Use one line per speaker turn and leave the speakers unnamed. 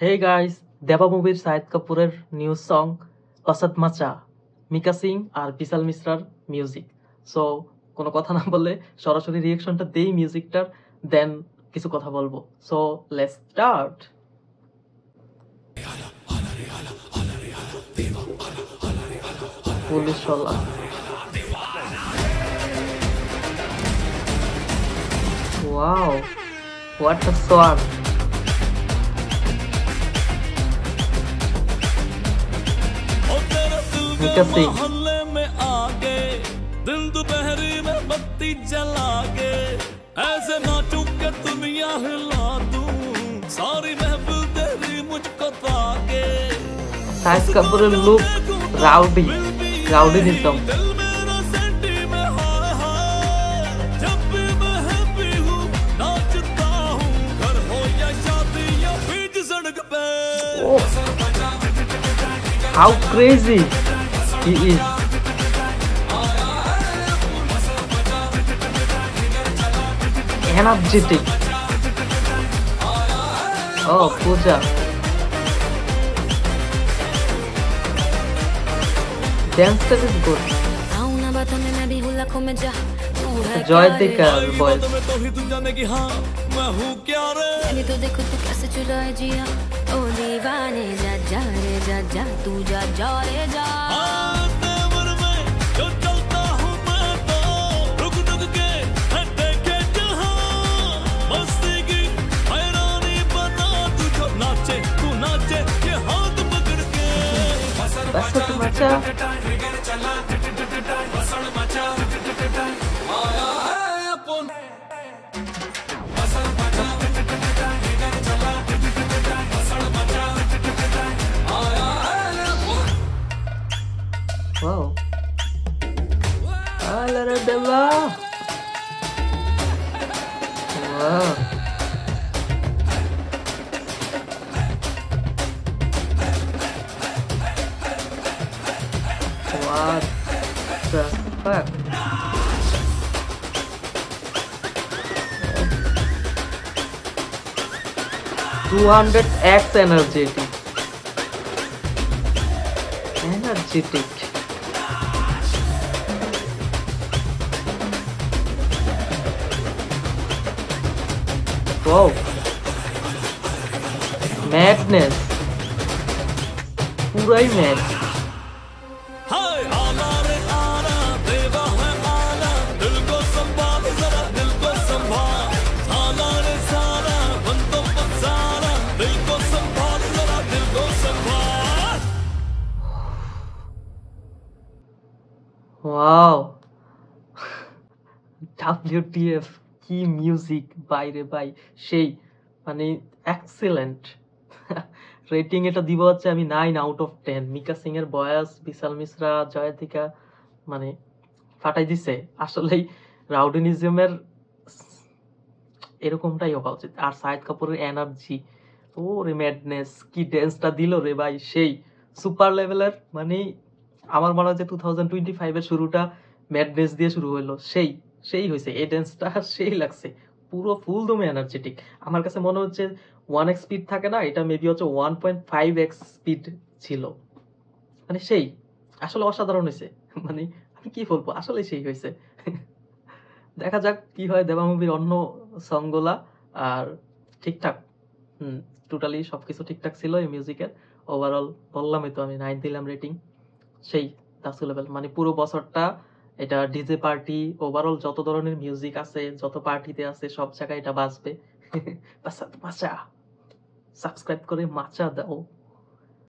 Hey guys, দেবা মুভির শাহিদ কাপুরের নিউ সং অসাদ মাচা, মিকা সিং আর বিশাল মিশ্রার মিউজিক। সো কোনো কথা না বলে সরাসরি রিয়েকশনটা দেই মিউজিকটার, দেন কিছু কথা বলবো। So let's start. পুলিশ ওয়ালা, wow, what a song. Mika Singh
मोहल्ले में आके दिन दोपहरी में बत्ती जला के ऐसे नाचूं के दुनिया हिला दूं सारी महफिल तेरी मुझको ताके
शाहिद कपूरेर लुक राउडी राउडीनिज्म।
दिल मेरा सेंटी में हाय हाय जब भी मैं हैप्पी हूँ नाचता हूँ घर हो या शादी या बीच सड़क पे
How crazy he is. Energetic. Oh, Pooja. Dance step is good. Joyatika voice.
मैं हूँ क्या रे
अभी तो देखो तू कैसे चुराए जिया ओ दीवाने जा जा रे जा जा तू जा जा रे जा
तेवर में जो चलता हूँ मैं तो रुक रुक के है देखे जहाँ मस्ती की हैरानी बना तू जो नाचे तू नाचे ये हाथ पकड़ के
Basat macha.
आया है अपन
Wow. Alara deva. Wow. What the fuck? 200x energetic. Energetic. Wow. Madness. पूरा ही मैच।
हाय आला रे आला देवा है आला दिल को संभाल जरा दिल को संभाल साला रे साला बंदो साला दिल को संभाल जरा दिल को संभाल
Wow. WTF কি মিউজিক বাইরে ভাই, সেই মানে এক্সেলেন্ট। রেটিং এটা দিব হচ্ছে আমি 9/10। মিকা সিং এর বয়াস, বিশাল মিশ্রা, জয়াতিকা মানে ফাটাই দিছে। আসলেই রাউডিনিজমের এরকমটাই হওয়া উচিত। আর শাহিদ কাপুরের এনার্জি, ও রে ম্যাডনেস, কি ড্যান্সটা দিল রে ভাই, সেই সুপার লেভেলের। মানে আমার মনে হয় যে 2025 এর শুরুটা ম্যাডনেস দিয়ে শুরু হলো, সেই সেই হয়েছে। এই ড্যান্সটা সেই লাগছে, পুরো ফুল দমে এনার্জেটিক। আমার কাছে মনে হচ্ছে 1x স্পিড থাকে না, এটা মেবি হচ্ছে 1.5x স্পিড ছিল। মানে সেই আসলে অসাধারণ হয়েছে। মানে আমি কি বলবো, আসলে সেই হয়েছে। দেখা যাক কি হয় দেবা মুভির অন্য সংগুলা। আর ঠিকঠাক, টোটালি সবকিছু ঠিকঠাক ছিল এই মিউজিকের। ওভারঅল বললামই তো আমি 9 দিলাম রেটিং। সেই দাসু লেভেল, মানে পুরো বছরটা এটা ডিজে পার্টি, ওভারঅল যত ধরনের মিউজিক আছে, যত পার্টিতে আছে, সব জায়গায় এটা বাজবে। বাসাত মাচা, সাবস্ক্রাইব করে মাচা দাও।